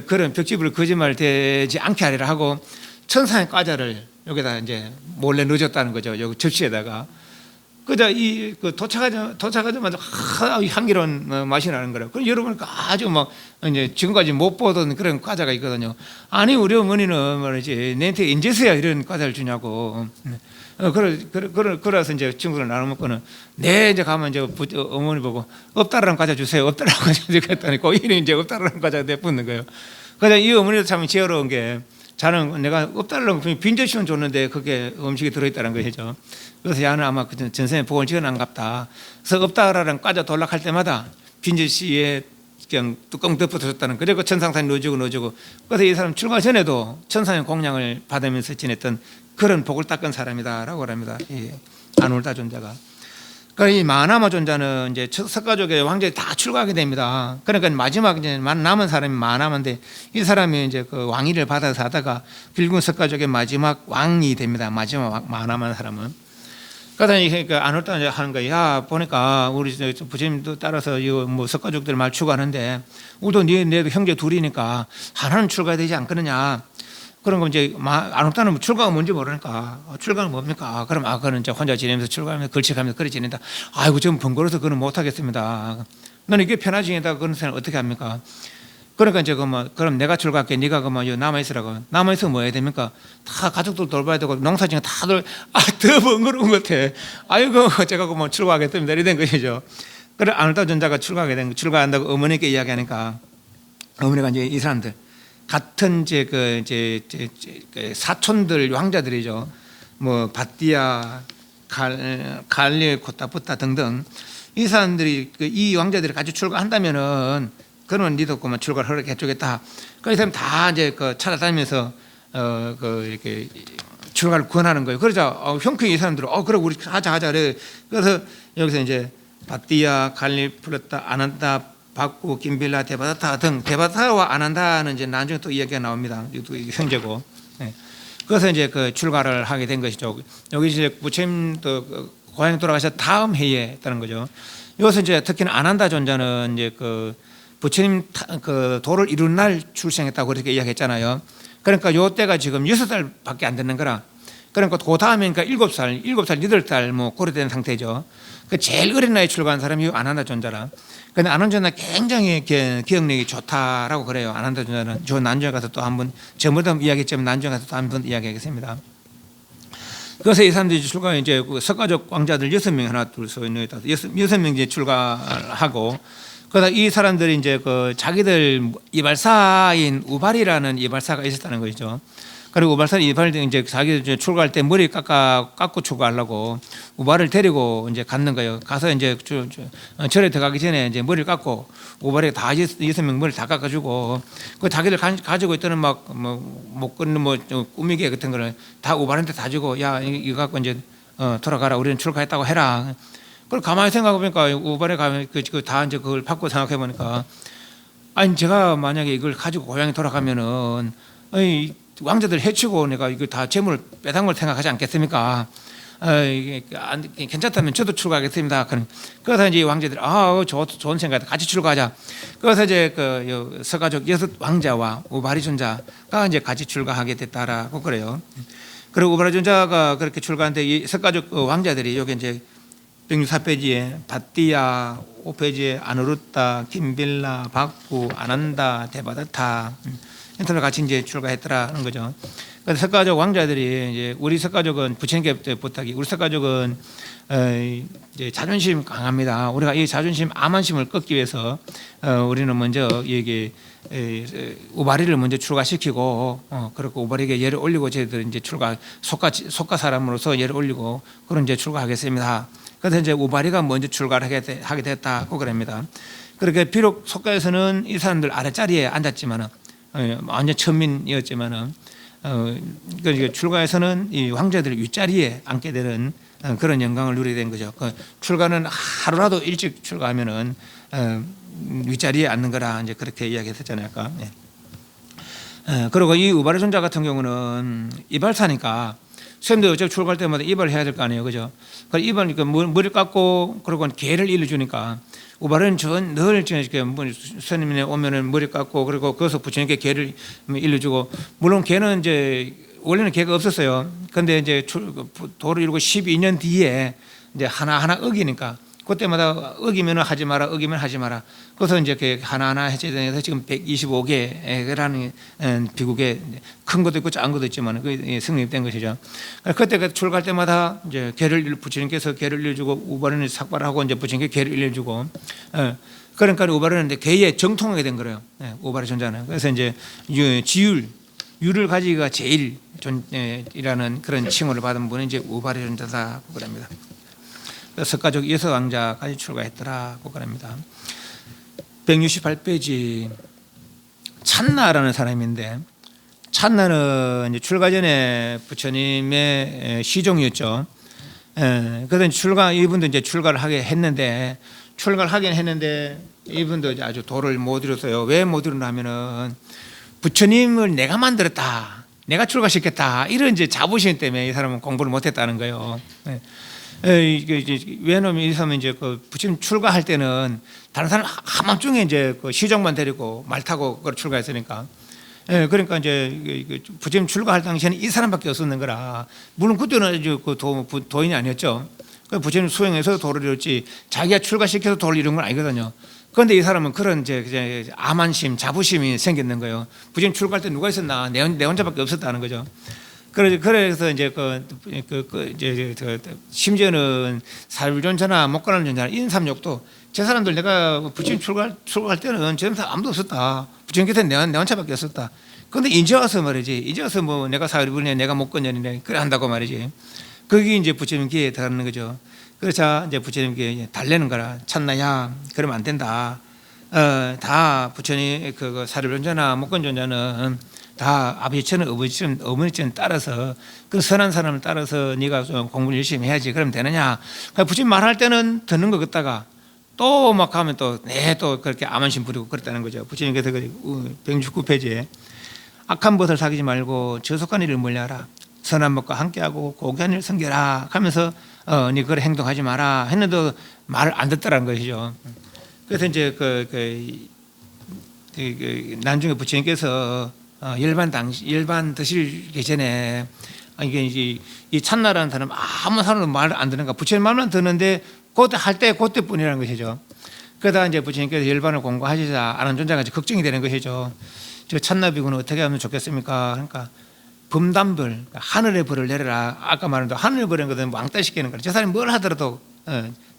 그런 벽지불을 거짓말 되지 않게 하리라 하고 천상의 과자를 여기다 이제 몰래 넣어줬다는 거죠. 여기 접시에다가. 그자 도착하자마자 향기로운 맛이 나는 거라. 그럼 여러분 아주 막 이제 지금까지 못 보던 그런 과자가 있거든요. 아니 우리 어머니는 말이지 내한테 인제서야 이런 과자를 주냐고. 그래서 이제 친구들 나눠 먹고는 이제 가면 이제 어머니 보고 없다라는 과자 주세요. 없다라는 과자 주겠다니 고인이 이제 없다라는 과자가 내뿜는 거예요. 그래서 이 어머니도 참 지혜로운 게 자는 내가 없다라는 빈접시는 줬는데 그게 음식이 들어있다는 거죠. 그래서 야는 아마 그 전생에 복을 지어난갑다. 그래서 없다라는 과자 돌락할 때마다 빈접시에 그냥 뚜껑 덮어줬다는 그리고 천상산이 넣어주고 그래서 이 사람 출가 전에도 천상의 공양을 받으면서 지냈던 그런 복을 닦은 사람이다라고 합니다. 이 아놀다 존자가. 그러니까 이 마나마 존자는 이제 석가족의 왕족이 다 출가하게 됩니다. 그러니까 마지막 이제 남은 사람이 마나마인데 이 사람이 이제 그 왕위를 받아서 하다가 결국 석가족의 마지막 왕이 됩니다. 마지막 마나마 사람은. 그러니까 아놀다 하는 거야. 야 보니까 우리 부처님도 따라서 이 뭐 석가족들 말 추구하는데 우리도 내도 형제 둘이니까 하나는 출가되지 않겠느냐. 그런 거 이제 아놀다는 출가가 뭔지 모르니까 출가는 뭡니까? 그럼 그는 이제 혼자 지내면서 출가하면서 걸치가면서 그래 지낸다. 아이고 좀 번거로워서 그는 못 하겠습니다. 너는 이게 편하지에다가 그런 사람 어떻게 합니까? 그러니까 이제 그럼 내가 출가할게. 네가 남아 있으라고. 남아 있으면 뭐 해야 됩니까? 다 가족들 돌봐야 되고 농사지면 다들 더 번거로운 것 같아. 아이고 제가 출가하겠습니다. 이래 된 것이죠. 그래 아놀다 전자가 출가한다고 어머니께 이야기하니까 어머니가 이제 이 사람들 같은 이제 사촌들 왕자들이죠. 뭐 바띠아, 갈리, 코타푸타 등등 이 사람들이 이 왕자들이 같이 출가한다면은 그러면 니도 그만 출가를 허락해 주겠다. 그 사람 다 이제 찾아다니면서 이렇게 출가를 권하는 거예요. 그러자 형편이 이 사람들은 그래 우리 하자 그래. 그래서 여기서 이제 바띠아, 갈리, 플루타, 아난다, 박구, 김빌라, 데바다타 등 데바다타와 아난다는 이제 나중에 또 이야기가 나옵니다. 이것도 형제고. 네. 그래서 이제 출가를 하게 된 것이죠. 여기 이제 부처님도 고향에 돌아가셔 다음 해에 했다는 거죠. 여기서 이제 특히나 아난다 존자는 이제 부처님 도를 이룬 날 출생했다고 그렇게 이야기했잖아요. 그러니까 요 때가 지금 6살밖에 안 되는 거라. 그러니까 그 다음에 7살, 8살 뭐 그래 된 상태죠. 그 제일 어린 나이에 출가한 사람이 아난다 존자라. 근데 아난다 존자는 굉장히 기억력이 좋다라고 그래요. 아난다 존자는 저 난중에 가서 또 한번 전부터 이야기했지만 난중에 가서 또 한번 이야기하겠습니다. 그래서 이 사람들이 출가 이제 석가족 왕자들 6명 하나 둘셋 넷 다섯 6명 이제 출가하고 그러다 이 사람들이 이제 자기들 이발사인 우발이라는 이발사가 있었다는 거죠. 그리고 우발산 이발 이제 자기 이제 출가할 때 머리 깎고 출가하려고 우발을 데리고 이제 갔는 거예요. 가서 이제 절에 들어가기 전에 이제 머리를 깎고 우발에 다 6명 머리를 다 깎아주고 그 자기를 가지고 있던 막 못 끊는 꾸미개 같은 거를 다 우발한테 다 주고 야 이거 갖고 이제 돌아가라 우리는 출가했다고 해라. 그걸 가만히 생각해 보니까 우발에 가면 다 이제 그걸 받고 생각해 보니까 아니 제가 만약에 이걸 가지고 고향에 돌아가면은 왕자들 해치고 내가 이거 다 재물을 빼간 걸 생각하지 않겠습니까? 이게 괜찮다면 저도 출가하겠습니다. 그래서 이제 왕자들이 좋은 생각, 같이 출가하자. 그래서 이제 그 서가족 6 왕자와 우바리 존자가 이제 같이 출가하게 됐다라고 그래요. 그리고 우바리 존자가 그렇게 출가하는데 이 서가족 왕자들이 여기 이제 164페이지에 바띠야, 5페이지에 아누루타, 김빌라, 박구, 아난다, 데바다타 인터넷 같이 이제 출가했더라는 거죠. 그래서 석가족 왕자들이 이제 우리 석가족은 부처님께 부탁이 우리 석가족은 이제 자존심 강합니다. 우리가 이 자존심 암한심을 끊기 위해서 우리는 먼저 이게 우바리를 먼저 출가시키고 그리고 우바리에게 예를 올리고 저희들 이제 속가 사람으로서 예를 올리고 그런 이제 출가하겠습니다. 그래서 이제 우바리가 먼저 출가를 하게 됐다고 그럽니다. 그렇게 비록 속가에서는 이 사람들 아랫자리에 앉았지만은 완전 천민이었지만은 그러니까 출가에서는 이 왕자들 윗자리에 앉게 되는 그런 영광을 누리게 된 거죠. 출가는 하루라도 일찍 출가하면은 윗자리에 앉는 거라 이제 그렇게 이야기했었잖아요. 아까. 그리고 이 우바리 존자 같은 경우는 이발사니까 선생님도 어차피 출가할 때마다 이발을 해야 될 거 아니에요, 그죠? 그 이발 머리 깎고 그리고 개를 일러주니까 우발은 늘 스님네 오면은 머리 깎고 그리고 거기서 부처님께 개를 일러주고 물론 개는 이제 원래는 개가 없었어요. 근데 이제 도를 이루고 12년 뒤에 이제 하나하나 어기니까 그때마다 어기면 하지 마라, 어기면 하지 마라. 그래서 이제 하나하나 해제돼서 지금 125개라는 비국에 큰 것도 있고 작은 것도 있지만 그 성립된 것이죠. 그때 출가할 때마다 이제 부처님께서 개를 일려주고 우발은 삭발하고 이제 부처님께 개를 일려주고 그러니까 우발은 개에 정통하게 된 거예요. 우발의 존재는. 그래서 이제 유를 가지기가 제일 존이라는 그런 칭호를 받은 분은 이제 우발의 존재다고 그럽니다. 석가족 6 왕자까지 출가했더라고 그럽니다. 168페이지 찬나라는 사람인데 찬나는 이제 출가 전에 부처님의 시종이었죠. 그래서 이분도 이제 출가를 하긴 했는데 이분도 아주 도를 못 이뤘어요. 왜 못 이루냐면은 부처님을 내가 만들었다, 내가 출가시켰다 이런 이제 자부심 때문에 이 사람은 공부를 못했다는 거예요. 왜냐하면 이 사람은 이제 부처님 출가할 때는 다른 사람 한밤중에 이제 시종만 데리고 말 타고 출가했으니까. 그러니까 이제 부처님 출가할 당시에는 이 사람밖에 없었는 거라. 물론 그때는 도인이 아니었죠. 부처님 수행해서 도를 이뤘지 자기가 출가시켜서 도를 이룬 건 아니거든요. 그런데 이 사람은 그런 이제 암한심, 자부심이 생겼는 거예요. 부처님 출가할 때 누가 있었나? 내 혼자밖에 없었다는 거죠. 그래서 이제 심지어는 사율존자나 목가는 존자나 인삼욕도 저 사람들 내가 부처님 출가할 때는 저 사람 아무도 없었다. 부처님께서 내 혼자밖에 없었다. 그런데 이제 와서 말이지. 이제 와서 뭐 내가 사율이네, 내가 목건년이네 그래 한다고 말이지. 그게 이제 부처님 기회에 달하는 거죠. 그래서 이제 부처님께 달래는 거라. 찬나야, 그러면 안 된다. 다 부처님 그 사율존자나 목건존자는 다 아버지처럼 어머니처럼 따라서 그 선한 사람을 따라서 네가 좀 공부를 열심히 해야지 그러면 되느냐. 그러니까 부처님 말할 때는 듣는 거 같다가 또 막 하면 또 그렇게 암한심 부리고 그랬다는 거죠. 부처님께서 169페이지에 악한 벗을 사귀지 말고 저속한 일을 멀리하라. 선한 법과 함께하고 고귀한 일을 섬겨라 하면서 네 그걸 행동하지 마라 했는데 말을 안 듣더라는 것이죠. 그래서 이제 나중에 부처님께서 열반 드시기 전에 이게 이제 이 찬나라는 사람 아무 사람도 말 안 듣는가 부처님 말만 듣는데 그때뿐이라는 것이죠. 그러다 이제 부처님께서 열반을 공부하시자 아는 존재가 이제 걱정이 되는 것이죠. 저 찬나 비구는 어떻게 하면 좋겠습니까? 그러니까 범담벌 하늘의 벌을 내려라. 아까 말한 대로 하늘의 벌인 것은 왕따 시키는 거라. 저 사람이 뭘 하더라도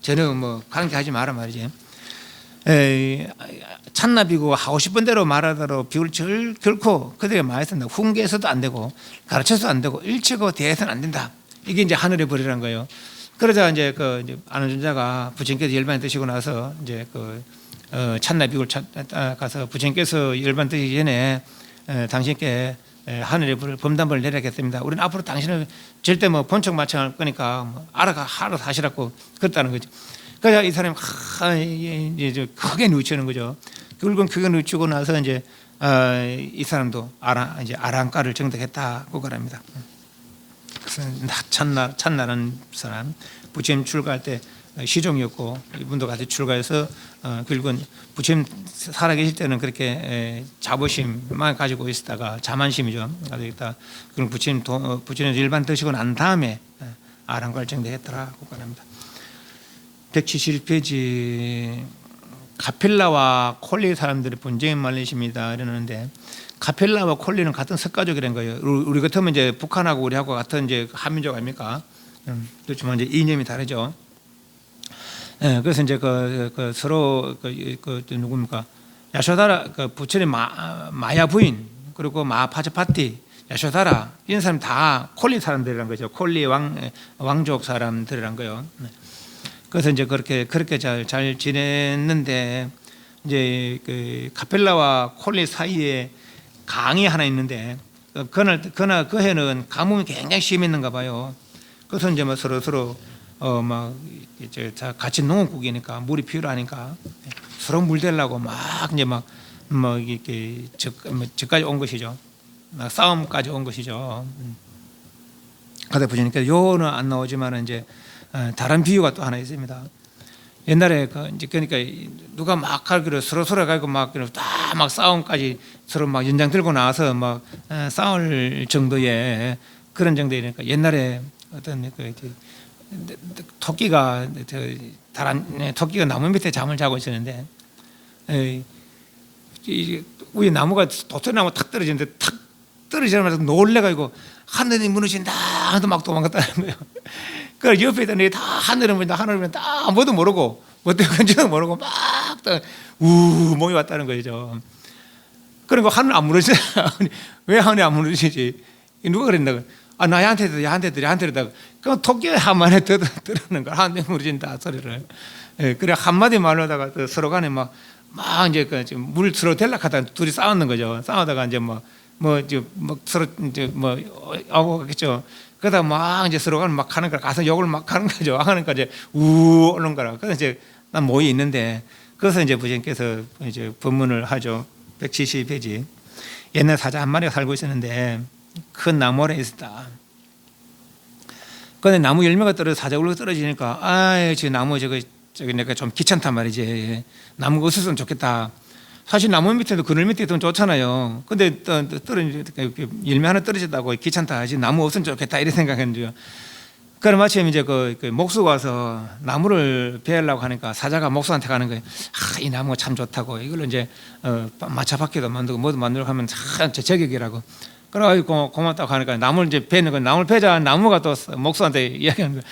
전혀 뭐 관계하지 마라 말이지. 찬나 비고 하고 싶은 대로 말하더라도 비울 결코 그들에게 말했습니다. 훈계해서도 안 되고 가르쳐서도 안 되고 일치고 대해서는 안 된다. 이게 이제 하늘의 벌이라는 거예요. 그러자 이제 안원전자가 부처님께서 열반에 드시고 나서 이제 찬나 비굴 가서 부처님께서 열반 드시기 전에 당신께 하늘의 불을 범단벌을 내려야겠습니다. 우리는 앞으로 당신을 절대 뭐 본청 마청할 거니까 뭐 알아서 하시라고 그랬다는 거죠. 그래서 이 사람이 이제 크게 뉘우치는 거죠. 결국은 크게 뉘우치고 나서 이제 이 사람도 이제 아랑가를 정득했다고 말합니다. 그래서 찬나라는 사람 부처님 출가할 때 시종이었고 이분도 같이 출가해서 결국은 부처님 살아계실 때는 그렇게 자부심만 가지고 있었다가 자만심이죠. 가지고 있다. 그럼 부처님 일반 드시고 난 다음에 아랑가를 정득했더라고 말합니다. 171페이지 카펠라와 콜리 사람들의 분쟁이 말리십니다 이러는데 카펠라와 콜리는 같은 석가족이라는 거예요. 우리 같으면 이제 북한하고 우리하고 같은 이제 한민족 아닙니까? 그렇지만 이제 이념이 다르죠. 그래서 이제 서로 누굽니까? 야쇼다라 부처님 마야 부인 그리고 마파자파티 야쇼다라 이런 사람 다 콜리 사람들이란 거죠. 콜리 왕족 사람들이란 거예요. 그래서 이제 그렇게 잘 지냈는데 이제 카펠라와 콜리 사이에 강이 하나 있는데 그 해는 가뭄이 굉장히 심했는가 봐요. 그래서 이제 뭐 서로 막 이제 같이 농업국이니까 물이 필요하니까 서로 물 대려고 막 이제 막 뭐 이렇게 저까지 온 것이죠. 막 싸움까지 온 것이죠. 그러다 보니까 요는 안 나오지만 이제 다른 비유가 또 하나 있습니다. 옛날에 이제 그러니까 누가 막 하기로 서로 가지고 막 싸움까지 서로 막 연장 들고 나와서 막 싸울 정도의 그런 정도니까 옛날에 어떤 토끼가 토끼가 나무 밑에 잠을 자고 있었는데 위에 나무가 도토리나무 탁 떨어지는데 탁 떨어지자마자 놀래가지고 하늘이 무너진다 하도 막 도망갔다는 거예요. 그 옆에 있던 애다 하늘을 보면 다 아무도 모르고 뭐 때문인지도 모르고 막 모여왔다는 거죠. 그러니까 하늘 안 무너지잖아. 왜 하늘이 안 무너지지? 누가 그랬나? 야한테다. 그 토끼 한마디 들었는 걸 하늘 무너진다 소리를. 그래 한마디 말로다가 서로 간에 막 이제 물 서로 대락하다 둘이 싸웠는 거죠. 싸우다가 이제 서로 이제 하고 겠죠. 그러다 막 이제 서로 막 하는 거라 가서 욕을 막 하는 거죠. 하니까 이제 오는 거라. 그래서 이제 난 모여 있는데 그래서 이제 부처님께서 이제 법문을 하죠. 170페이지. 옛날 사자 한 마리가 살고 있었는데 큰 나무 아래 있었다. 근데 나무 열매가 사자 울고 떨어지니까 지금 나무 저기 내가 좀 귀찮단 말이지. 나무가 없었으면 좋겠다. 사실 나무 밑에도 그늘 밑에 있으면 좋잖아요. 근데 열매 하나 떨어졌다고 귀찮다 하지 나무 없으면 좋겠다 이런 생각했는데요. 그럼 마침 이제 목수가 와서 나무를 베려고 하니까 사자가 목수한테 가는 거예요. 이 나무가 참 좋다고 이걸로 이제 마차바퀴도 만들고 뭐도 만들고 하면 참 제 저격이라고. 그래가지고 고맙다고 하니까 나무를 이제 베는 거예요. 나무를 베자 나무가 또 목수한테 이야기하는 거예요.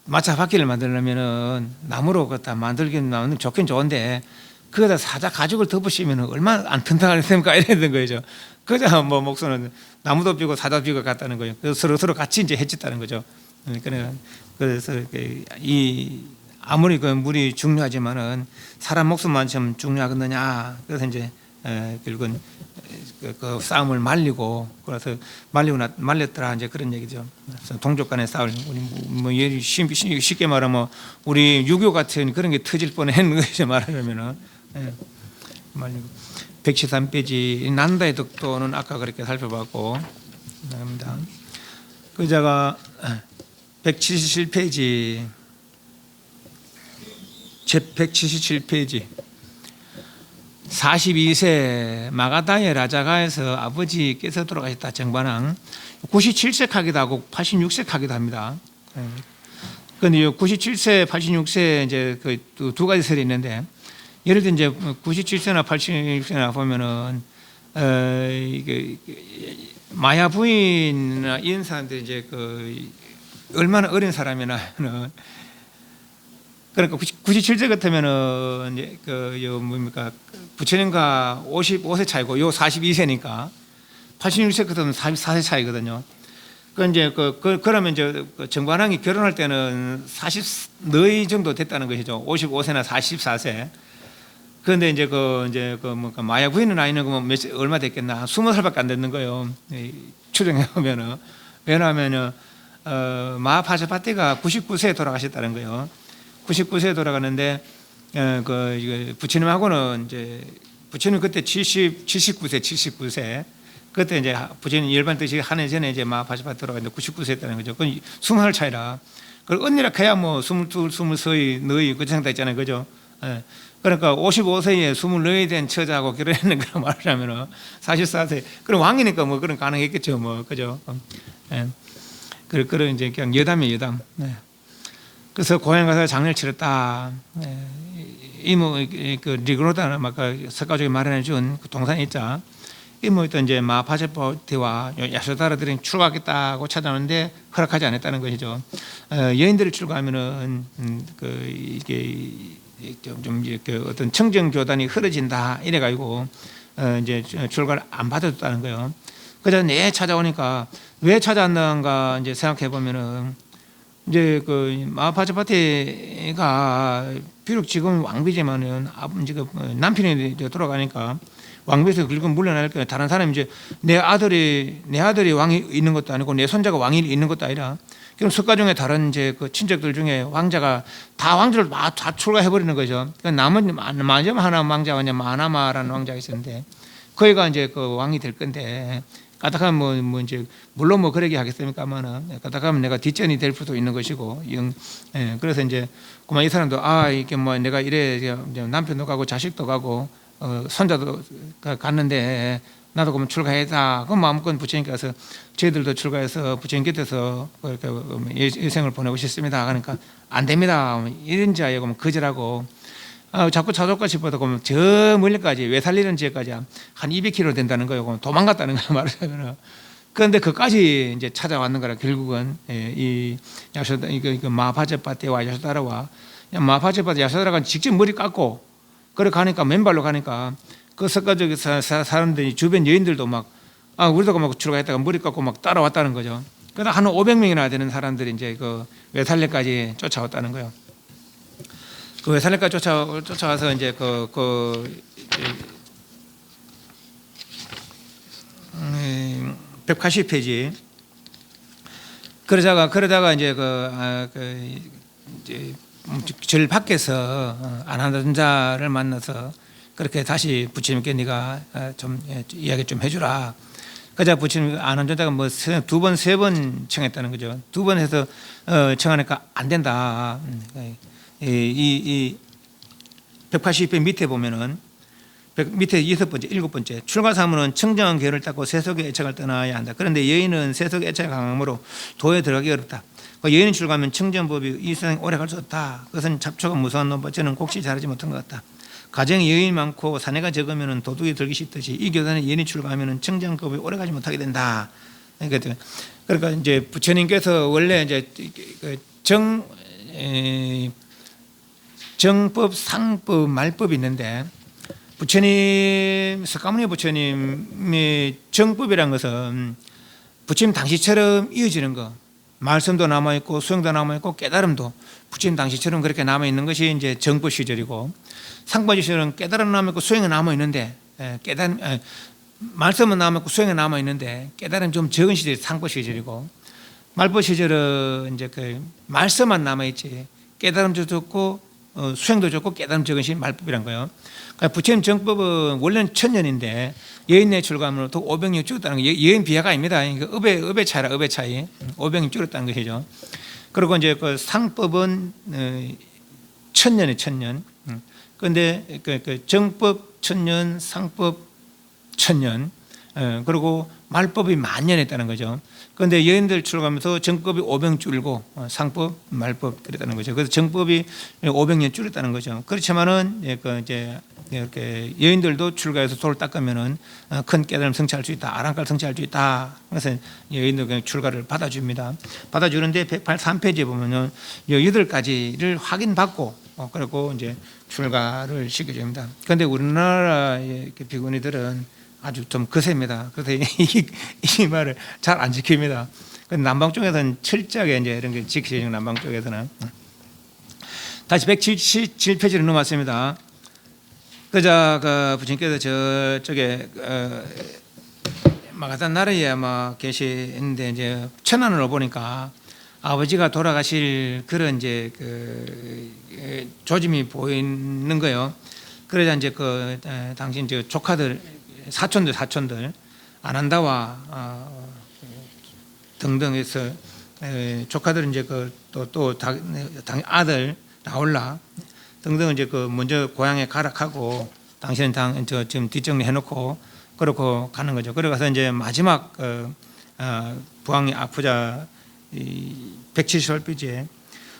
마차바퀴를 만들려면은 나무로 갖다 만들긴 좋긴 좋은데 그거다 사자 가죽을 덮으시면 얼마나 안 튼튼하겠습니까? 이랬던 거죠. 그자 목수는 나무도 비고 사자도 비고 갔다는 거예요. 그래서 서로 같이 이제 해쳤다는 거죠. 그래서 아무리 물이 중요하지만은 사람 목숨만큼 중요하겠느냐. 그래서 이제 결국은 그 싸움을 말리고 그래서 말렸더라 이제 그런 얘기죠. 동족 간의 싸움 우리 쉽게 말하면 우리 유교 같은 그런 게 터질 뻔했는 거죠. 말하자면은 말리고 113페이지 난다의 덕도는 아까 그렇게 살펴봤고 나갑니다. 그자가 177페이지 제 177페이지 42세 마가다의 라자가에서 아버지께서 돌아가셨다. 정반왕 97세 하기도 하고 86세 하기도 합니다. 그런데 97세, 86세 이제 그 두 가지 설이 있는데 예를 들어 이제 97세나 86세나 보면은 이게 마야 부인이나 이런 사람들이 이제 얼마나 어린 사람이나는 그러니까 97세 같으면은 이제 요 뭡니까 부처님과 55세 차이고 요 42세니까 86세 같으면 44세 차이거든요. 그 이제 그러면 이제 정관왕이 결혼할 때는 40 너희 정도 됐다는 것이죠. 55세나 44세. 그런데 이제 뭔가 마야 부인의 나이는 얼마 됐겠나? 20살밖에 안 됐는 거예요. 추정해 보면은. 왜냐하면은 마하파자파티가 99세에 돌아가셨다는 거예요. 99세에 돌아가는데 부처님하고는 이제 부처님 그때 79세. 그때 이제 부처님 일반 뜻이 한해 전에 이제 마하파자파티 돌아가는데 99세였다는 거죠. 그건 20살 차이라. 그걸 언니라 해야 뭐 22, 23의 너희 그 정도 있잖아요, 그죠? 예. 그러니까 55세에 24에 된 처자하고 결혼했는 그런 말을 하면은 44세. 그럼 왕이니까 뭐 그런 가능했겠죠, 뭐 그죠? 예. 그런 이제 그냥 여담이에요, 여담. 네. 그래서 고향 가서 장례를 치렀다. 네. 이모 그 리그로다는 아까 석가족이 마련해 준 그 동산이 있자. 이모였던 이제 마하파자파티와 야소다라들이 출가하겠다고 찾아오는데 허락하지 않았다는 것이죠. 여인들이 출가하면은 이게 좀 이렇게 어떤 청정 교단이 흐려진다 이래가지고 이제 출가를 안 받아줬다는 거예요. 그래서 내 찾아오니까 왜 찾아왔는가 이제 생각해 보면은 이제 마하파자파티가 비록 지금 왕비지만은 지금 남편이 돌아가니까 왕비에서 긁은 물러날 거예요. 다른 사람이 이제 내 아들이 왕이 있는 것도 아니고 내 손자가 왕이 있는 것도 아니라 그럼 석가 중에 다른 이제 친척들 중에 왕자가 다 왕자를 다 출가해 버리는 거죠. 그러니까 남은 마지막 하나 왕자가 이제 마나마라는 왕자가 있었는데 거기가 이제 왕이 될 건데 까딱하면 뭐 이제 물론 뭐 그러게 하겠습니까만은 까딱하면 내가 뒷전이 될 수도 있는 것이고 그래서 이제 그만 이 사람도 이게 뭐 내가 이래 남편도 가고 자식도 가고 손자도 갔는데 나도 그러면 출가해다. 그럼 마음껏 부처님께서 저희들도 출가해서 부처님 곁에서 이렇게 일생을 보내고 싶습니다. 그러니까 안 됩니다. 이런 자에 그러면 거절하고 자꾸 찾아올까 싶어도 그러면 저 멀리까지 외살리는 지역까지 한 200km 된다는 거예요. 그러면 도망갔다는 거예요. 말하자면. 그런데 그까지 이제 찾아왔는 거라 결국은 이 야소다 이거 마하파자파티와 야소다라와 마하파자파티 야소다라가 직접 머리 깎고 그래 가니까 맨발로 가니까 그 석가족 사람들이 주변 여인들도 막 우리도 막 출가했다가 머리 깎고 막 따라왔다는 거죠. 그러다 한 500명이나 되는 사람들이 이제 그 외살레까지 쫓아왔다는 거예요. 그 외살레까지 쫓아와서 이제 180페이지 그러다가 이제 이제 절 밖에서 안 하던 자를 만나서 그렇게 다시 부처님께 네가 좀 이야기 좀 해주라. 그자 부처님 안 하던 자가 뭐 2번, 3번 청했다는 거죠. 2번 해서 청하니까 안 된다. 이 180편 밑에 보면은 밑에 6번째, 7번째 출가사무는 청정한 계를 닦고 세속의 애착을 떠나야 한다. 그런데 여인은 세속의 애착이 강함으로 도에 들어가기 어렵다. 여인이 출가하면 청정법이 이 세상에 오래 갈 수 없다. 그것은 잡초가 무서운 놈과 저는 곡시 잘하지 못한 것 같다. 가정에 여인이 많고 사내가 적으면 도둑이 들기 쉽듯이 이 교단에 여인이 출가하면 청정법이 오래 가지 못하게 된다. 그러니까 이제 부처님께서 원래 이제 정법, 상법, 말법이 있는데 부처님 석가모니 부처님의 정법이란 것은 부처님 당시처럼 이어지는 거. 말씀도 남아있고 수행도 남아있고 깨달음도 부처님 당시처럼 그렇게 남아있는 것이 이제 정법 시절이고 상법 시절은 깨달음 남아있고 수행은 남아있는데 말씀은 남아있고 수행은 남아있는데 깨달음 좀 적은 시절이 상법 시절이고 말법 시절은 이제 말씀만 남아있지 깨달음도 좋고 수행도 좋고 깨달음 적은 시절이 말법이란 거예요. 그러니까 부처님 정법은 원래는 1000년인데 여인의 출가함으로 또 500년 줄었다는 거예요. 여인 비하가 아닙니다. 업의 차이라 업의 차이. 500년 줄었다는 것이죠. 그리고 이제 그 상법은 1000년에 1000년. 그런데 그 정법 1000년, 상법 1000년. 그리고 말법이 10,000년 했다는 거죠. 그런데 여인들 출가하면서 정법이 500년 줄고 상법, 말법 그랬다는 거죠. 그래서 정법이 500년 줄였다는 거죠. 그렇지만은 이제 이렇게 여인들도 출가해서 돌을 닦으면은 큰 깨달음 성취할 수 있다, 아랑갈 성취할 수 있다. 그래서 여인들 그냥 출가를 받아줍니다. 받아주는데 183페이지에 보면은 8가지를 확인받고 그리고 이제 출가를 시켜줍니다. 그런데 우리나라의 비구니들은 아주 좀 거셉니다. 그래서 이 말을 잘 안 지킵니다. 남방 쪽에서는 철저하게 이제 이런 게 지키죠. 남방 쪽에서는. 다시 177페이지로 넘어왔습니다. 그자 그 부친께서 저쪽에 마가단 나라에 아마 계시는데 이제 천안을 보니까 아버지가 돌아가실 그런 이제 그 조짐이 보이는 거예요. 그러자 이제 그 당신 저 조카들 사촌들 아난다와 등등 해서 조카들 이제 그 또 아들 나올라 등등 이제 그 먼저 고향에 가락하고 당신은 지금 뒷정리 해놓고 그렇고 가는 거죠. 그러고서 이제 마지막 부항이 아프자 170얼피지에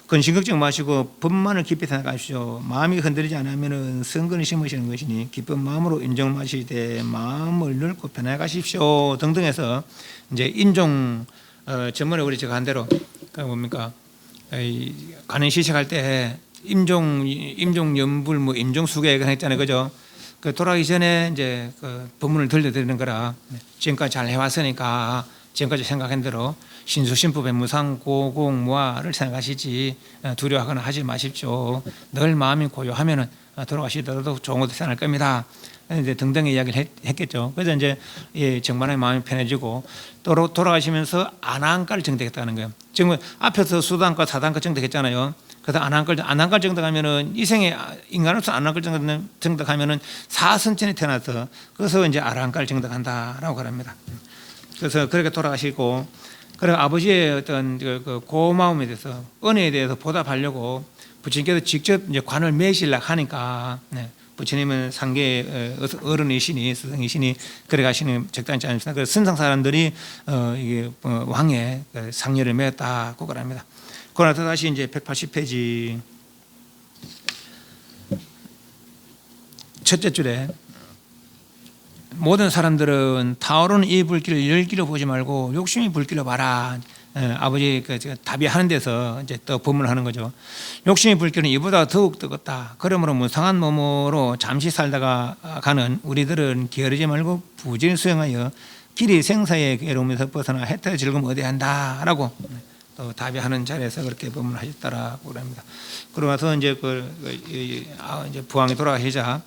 근심 걱정 마시고 법만을 깊이 생각하십시오. 마음이 흔들리지 않으면 선근을 심으시는 것이니 기쁜 마음으로 인정을 마시되 마음을 넓고 편하게 가십시오 등등해서 이제 인종 전번에 우리 제가 한 대로 뭡니까 가는 시식할 때 임종 연불 뭐 임종 수계가 했잖아요, 그죠? 그 돌아가기 전에 이제 그 법문을 들려드리는 거라 지금까지 잘 해왔으니까 지금까지 생각한 대로 신수신부 백무상 고공무화를 생각하시지 두려워하거나 하지 마십시오. 늘 마음이 고요하면은 돌아가시더라도 좋은 것도 생각할 겁니다. 이제 등등의 이야기를 했겠죠. 그래서 이제 정말의 마음이 편해지고 또 돌아가시면서 안한가를 정득했다는 거예요. 지금 앞에서 수단과 사단과 정득했잖아요. 그래서 안한가를 정득하면은 이 생에 인간으로서 안한가를 정득하면은 사선천에 태어나서 그래서 이제 아란가를 정득한다라고 그럽니다. 그래서 그렇게 돌아가시고 그리고 아버지의 어떤 그 고마움에 대해서 은혜에 대해서 보답하려고 부처님께서 직접 이제 관을 매시려고 하니까 부처님은 상계 어른이시니 스승이시니 그래 가시는 적당치 않습니다. 그래서 선상 사람들이 이게 왕의 상례를 맺었다고 그럽니다. 그러나 다시 이제 180페이지 첫째 줄에 모든 사람들은 타오르는 이 불길을 열기로 보지 말고 욕심이 불길로 봐라. 아버지 답이 하는 데서 이제 또 법문하는 거죠. 욕심이 불길은 이보다 더욱 뜨겁다. 그러므로 무상한 몸으로 잠시 살다가 가는 우리들은 게으르지 말고 부지를 수행하여 길이 생사의 괴로움에서 벗어나 혜택을 즐거움 얻어야 한다라고 또 답이 하는 자리에서 그렇게 법문하셨다라고 합니다. 그러고 나서 이제 이제 부왕이 돌아가시자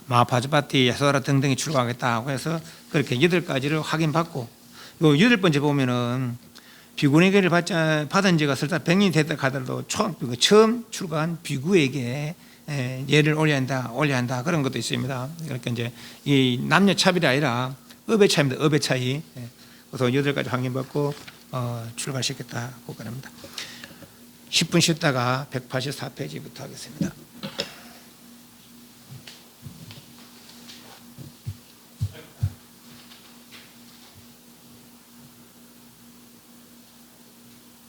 마파주파티, 야소다라 등등이 출가하겠다고 해서 그렇게 8가지를 확인받고 요 8번째 보면은 비구에게를 받은 지가 설사 100년이 됐다 하더라도 처음 출가한 비구에게 예를 올려야 한다 그런 것도 있습니다. 그러니까 이제 이 남녀 차별이 아니라 업의 차이입니다. 업의 차이. 그래서 8가지 확인받고 출가시켰다고 그럽니다. 10분 쉬었다가 184페이지부터 하겠습니다.